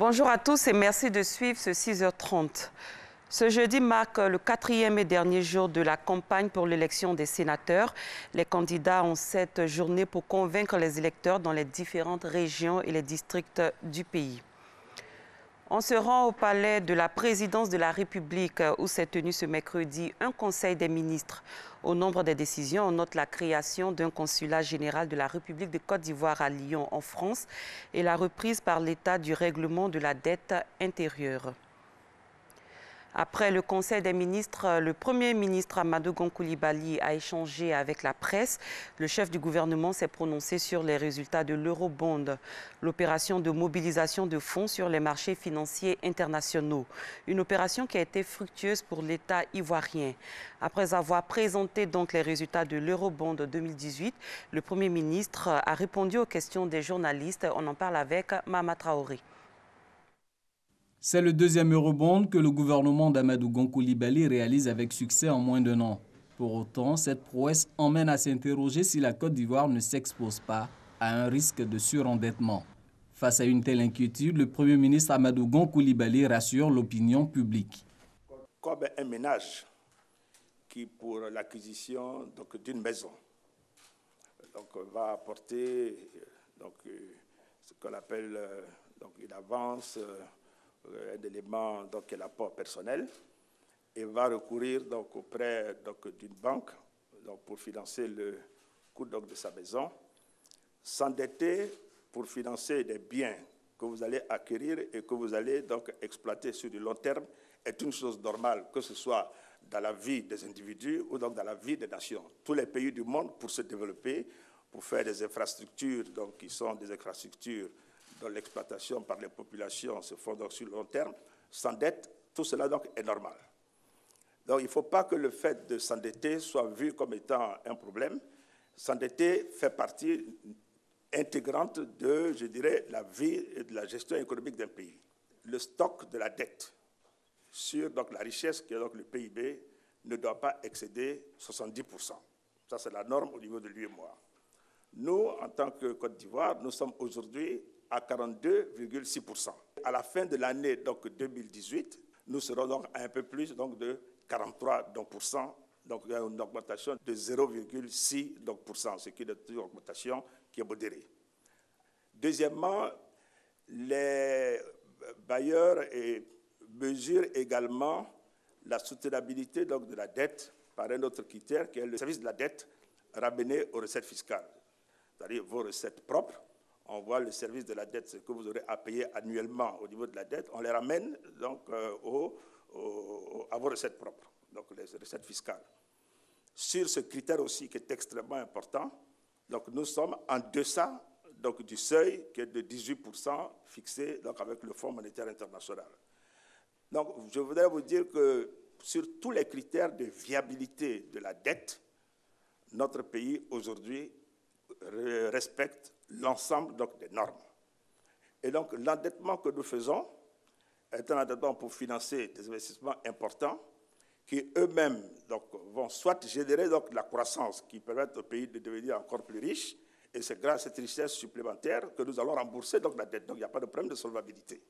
Bonjour à tous et merci de suivre ce 6h30. Ce jeudi marque le 4e et dernier jour de la campagne pour l'élection des sénateurs. Les candidats ont cette journée pour convaincre les électeurs dans les différentes régions et les districts du pays. On se rend au palais de la présidence de la République où s'est tenu ce mercredi un conseil des ministres. Au nombre des décisions, on note la création d'un consulat général de la République de Côte d'Ivoire à Lyon en France et la reprise par l'État du règlement de la dette intérieure. Après le Conseil des ministres, le Premier ministre Amadou Gon Coulibaly a échangé avec la presse. Le chef du gouvernement s'est prononcé sur les résultats de l'Eurobond, l'opération de mobilisation de fonds sur les marchés financiers internationaux. Une opération qui a été fructueuse pour l'État ivoirien. Après avoir présenté donc les résultats de l'Eurobond 2018, le Premier ministre a répondu aux questions des journalistes. On en parle avec Mama Traoré. C'est le deuxième Eurobond que le gouvernement d'Amadou Gon Coulibaly réalise avec succès en moins d'un an. Pour autant, cette prouesse emmène à s'interroger si la Côte d'Ivoire ne s'expose pas à un risque de surendettement. Face à une telle inquiétude, le Premier ministre Amadou Gon Coulibaly rassure l'opinion publique. Comme un ménage qui, pour l'acquisition d'une maison, va apporter ce qu'on appelle une avance, un élément qui est l'apport personnel, et va recourir auprès d'une banque pour financer le coût de sa maison, s'endetter pour financer des biens que vous allez acquérir et que vous allez exploiter sur du long terme est une chose normale, que ce soit dans la vie des individus ou dans la vie des nations. Tous les pays du monde, pour se développer, pour faire des infrastructures qui sont des infrastructures dont l'exploitation par les populations se font sur le long terme, s'endettent, tout cela est normal. Donc il ne faut pas que le fait de s'endetter soit vu comme étant un problème. S'endetter fait partie intégrante de, je dirais, la vie et de la gestion économique d'un pays. Le stock de la dette sur la richesse qui est le PIB ne doit pas excéder 70%. Ça, c'est la norme au niveau de l'UEMOA. Nous, en tant que Côte d'Ivoire, nous sommes aujourd'hui à 42,6%. À la fin de l'année 2018, nous serons donc à un peu plus de 43%, donc il y a une augmentation de 0,6%, ce qui est une augmentation qui est modérée. Deuxièmement, les bailleurs mesurent également la soutenabilité de la dette par un autre critère qui est le service de la dette ramené aux recettes fiscales, c'est-à-dire vos recettes propres. On voit le service de la dette, ce que vous aurez à payer annuellement au niveau de la dette, on les ramène à vos recettes propres, donc les recettes fiscales. Sur ce critère aussi qui est extrêmement important, nous sommes en deçà du seuil qui est de 18% fixé avec le Fonds monétaire international. Donc je voudrais vous dire que sur tous les critères de viabilité de la dette, notre pays aujourd'hui respecte l'ensemble des normes. Et donc l'endettement que nous faisons est un endettement pour financer des investissements importants qui eux-mêmes vont soit générer la croissance qui permet au pays de devenir encore plus riche, et c'est grâce à cette richesse supplémentaire que nous allons rembourser la dette. Donc il n'y a pas de problème de solvabilité.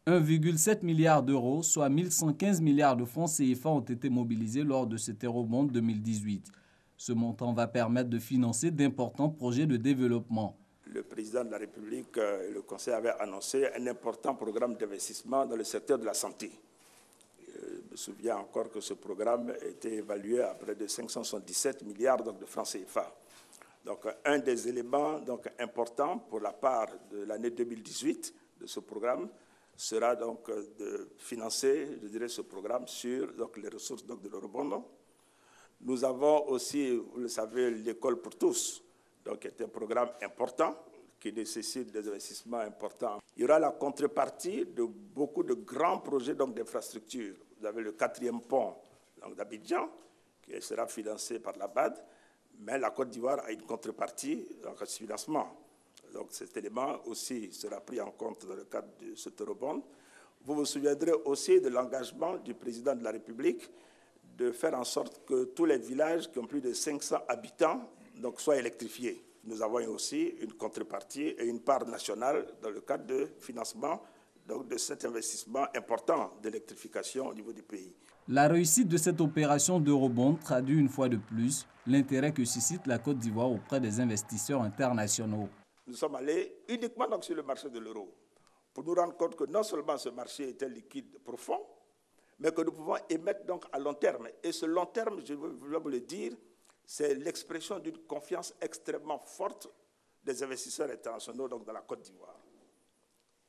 1,7 milliard d'euros, soit 1115 milliards de francs CFA ont été mobilisés lors de cet Eurobond 2018. Ce montant va permettre de financer d'importants projets de développement. Le président de la République et le Conseil avaient annoncé un important programme d'investissement dans le secteur de la santé. Je me souviens encore que ce programme a été évalué à près de 577 milliards de francs CFA. Donc, un des éléments importants pour la part de l'année 2018 de ce programme sera de financer, je dirais, ce programme sur les ressources de l'Eurobond. Nous avons aussi, vous le savez, l'école pour tous, qui est un programme important qui nécessite des investissements importants. Il y aura la contrepartie de beaucoup de grands projets d'infrastructures. Vous avez le 4e pont d'Abidjan qui sera financé par la BAD, mais la Côte d'Ivoire a une contrepartie à ce financement. Donc cet élément aussi sera pris en compte dans le cadre de cet Eurobond. Vous vous souviendrez aussi de l'engagement du président de la République de faire en sorte que tous les villages qui ont plus de 500 habitants soient électrifiés. Nous avons aussi une contrepartie et une part nationale dans le cadre de financement donc, de cet investissement important d'électrification au niveau du pays. La réussite de cette opération d'eurobond traduit une fois de plus l'intérêt que suscite la Côte d'Ivoire auprès des investisseurs internationaux. Nous sommes allés uniquement donc sur le marché de l'euro pour nous rendre compte que non seulement ce marché était liquide profond, mais que nous pouvons émettre donc à long terme. Et ce long terme, je veux vous le dire, c'est l'expression d'une confiance extrêmement forte des investisseurs internationaux donc, dans la Côte d'Ivoire.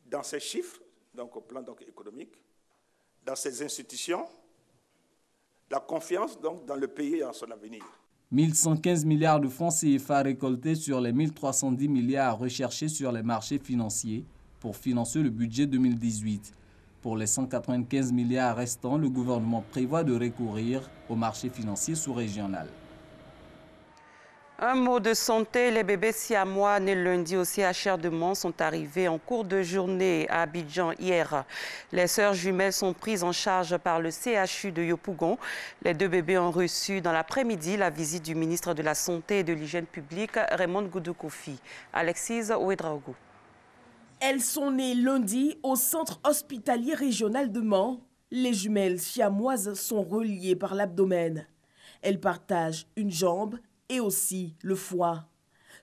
Dans ces chiffres, donc au plan donc, économique, dans ces institutions, la confiance donc, dans le pays et en son avenir. 1115 milliards de francs CFA récoltés sur les 1310 milliards recherchés sur les marchés financiers pour financer le budget 2018. Pour les 195 milliards restants, le gouvernement prévoit de recourir au marché financier sous-régional. Un mot de santé, les bébés siamois nés lundi au CHR de Mans sont arrivés en cours de journée à Abidjan hier. Les sœurs jumelles sont prises en charge par le CHU de Yopougon. Les deux bébés ont reçu dans l'après-midi la visite du ministre de la Santé et de l'Hygiène publique, Raymond Goudou Kofi. Alexis Ouedraogo. Elles sont nées lundi au centre hospitalier régional de Mans. Les jumelles siamoises sont reliées par l'abdomen. Elles partagent une jambe et aussi le foie.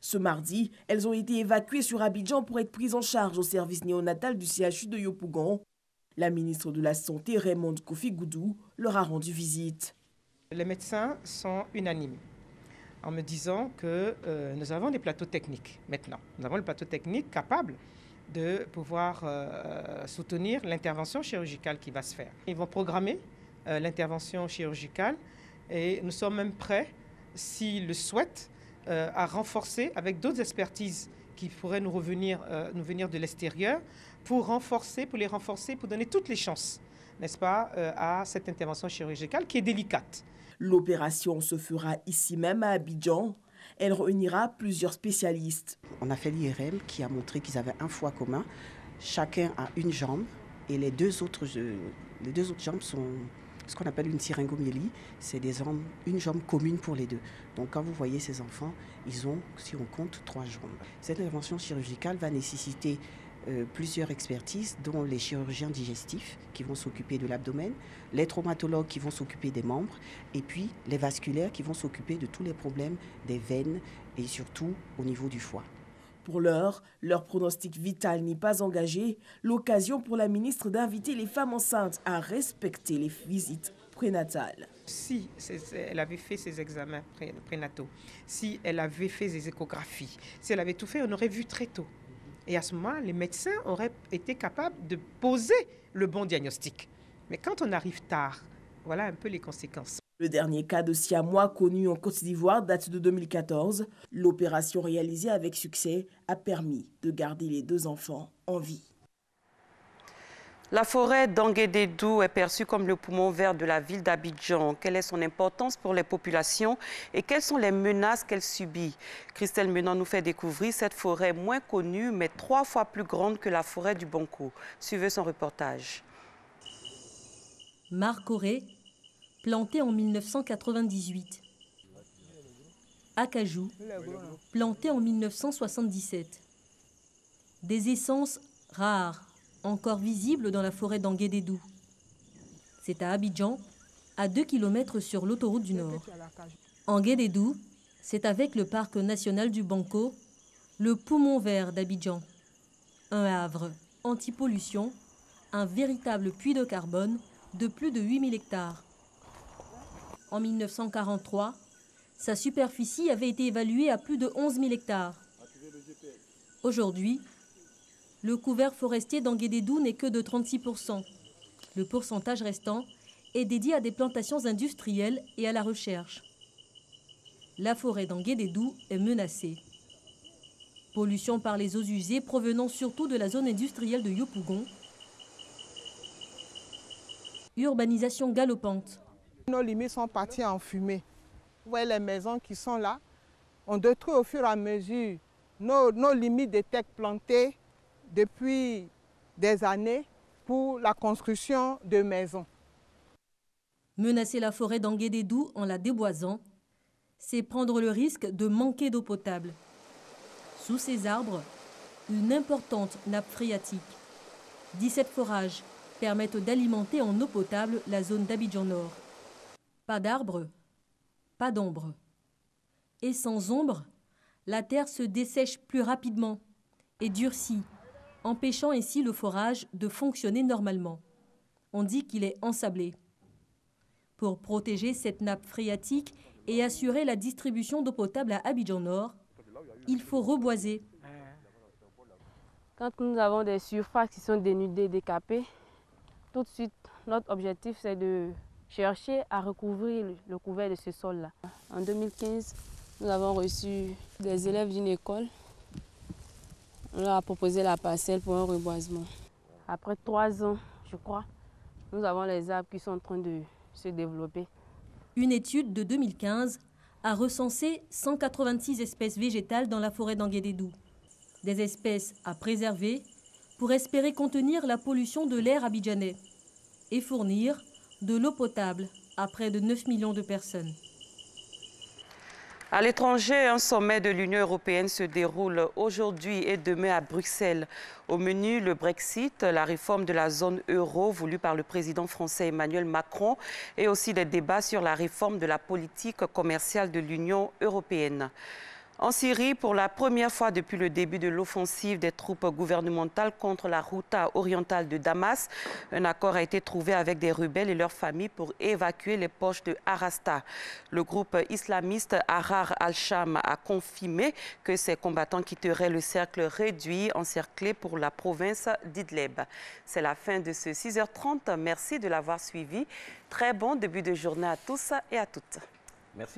Ce mardi, elles ont été évacuées sur Abidjan pour être prises en charge au service néonatal du CHU de Yopougon. La ministre de la Santé, Raymond Kofi Goudou, leur a rendu visite. Les médecins sont unanimes en me disant que nous avons des plateaux techniques maintenant. Nous avons le plateau technique capable de pouvoir soutenir l'intervention chirurgicale qui va se faire. Ils vont programmer l'intervention chirurgicale et nous sommes même prêts, s'ils le souhaitent, à renforcer avec d'autres expertises qui pourraient nous venir de l'extérieur pour les renforcer, pour donner toutes les chances, n'est-ce pas, à cette intervention chirurgicale qui est délicate. L'opération se fera ici même à Abidjan. Elle réunira plusieurs spécialistes. On a fait l'IRM qui a montré qu'ils avaient un foie commun. Chacun a une jambe et les deux autres jambes sont ce qu'on appelle une syringomyélie. C'est une jambe commune pour les deux. Donc quand vous voyez ces enfants, ils ont, si on compte, 3 jambes. Cette intervention chirurgicale va nécessiter plusieurs expertises, dont les chirurgiens digestifs qui vont s'occuper de l'abdomen, les traumatologues qui vont s'occuper des membres, et puis les vasculaires qui vont s'occuper de tous les problèmes des veines et surtout au niveau du foie. Pour l'heure, leur pronostic vital n'est pas engagé. L'occasion pour la ministre d'inviter les femmes enceintes à respecter les visites prénatales. Si elle avait fait ses examens prénataux, si elle avait fait ses échographies, si elle avait tout fait, on aurait vu très tôt. Et à ce moment, les médecins auraient été capables de poser le bon diagnostic. Mais quand on arrive tard, voilà un peu les conséquences. Le dernier cas de siamois connu en Côte d'Ivoire date de 2014. L'opération réalisée avec succès a permis de garder les 2 enfants en vie. La forêt d'Anguédédou est perçue comme le poumon vert de la ville d'Abidjan. Quelle est son importance pour les populations et quelles sont les menaces qu'elle subit? Christelle Menon nous fait découvrir cette forêt moins connue mais 3 fois plus grande que la forêt du Banco. Suivez son reportage. Marcoré, planté en 1998. Acajou, planté en 1977. Des essences rares, encore visibles dans la forêt d'Anguédédou. C'est à Abidjan, à 2 km sur l'autoroute du Nord. Anguédédou, c'est avec le parc national du Banco, le poumon vert d'Abidjan. Un havre anti-pollution, un véritable puits de carbone de plus de 8000 hectares. En 1943, sa superficie avait été évaluée à plus de 11 000 hectares. Aujourd'hui, le couvert forestier d'Anguédédou n'est que de 36%. Le pourcentage restant est dédié à des plantations industrielles et à la recherche. La forêt d'Anguédédou est menacée. Pollution par les eaux usées provenant surtout de la zone industrielle de Yopougon. Urbanisation galopante. Nos limites sont parties en fumée. Vous voyez les maisons qui sont là. On détruit au fur et à mesure nos limites de terres plantées depuis des années pour la construction de maisons. Menacer la forêt d'Anguédédou en la déboisant, c'est prendre le risque de manquer d'eau potable. Sous ces arbres, une importante nappe phréatique. 17 forages permettent d'alimenter en eau potable la zone d'Abidjan Nord. Pas d'arbres, pas d'ombre. Et sans ombre, la terre se dessèche plus rapidement et durcit, empêchant ainsi le forage de fonctionner normalement. On dit qu'il est ensablé. Pour protéger cette nappe phréatique et assurer la distribution d'eau potable à Abidjan Nord, il faut reboiser. Quand nous avons des surfaces qui sont dénudées, décapées, tout de suite, notre objectif, c'est de chercher à recouvrir le couvert de ce sol-là. En 2015, nous avons reçu des élèves d'une école. On leur a proposé la parcelle pour un reboisement. Après 3 ans, je crois, nous avons les arbres qui sont en train de se développer. Une étude de 2015 a recensé 186 espèces végétales dans la forêt d'Anguédédou. Des espèces à préserver pour espérer contenir la pollution de l'air abidjanais et fournir de l'eau potable à près de 9 millions de personnes. À l'étranger, un sommet de l'Union européenne se déroule aujourd'hui et demain à Bruxelles. Au menu, le Brexit, la réforme de la zone euro voulue par le président français Emmanuel Macron et aussi des débats sur la réforme de la politique commerciale de l'Union européenne. En Syrie, pour la première fois depuis le début de l'offensive des troupes gouvernementales contre la Ghouta orientale de Damas, un accord a été trouvé avec des rebelles et leurs familles pour évacuer les poches de Harasta. Le groupe islamiste Ahrar al-Sham a confirmé que ses combattants quitteraient le cercle réduit encerclé pour la province d'Idlib. C'est la fin de ce 6h30. Merci de l'avoir suivi. Très bon début de journée à tous et à toutes.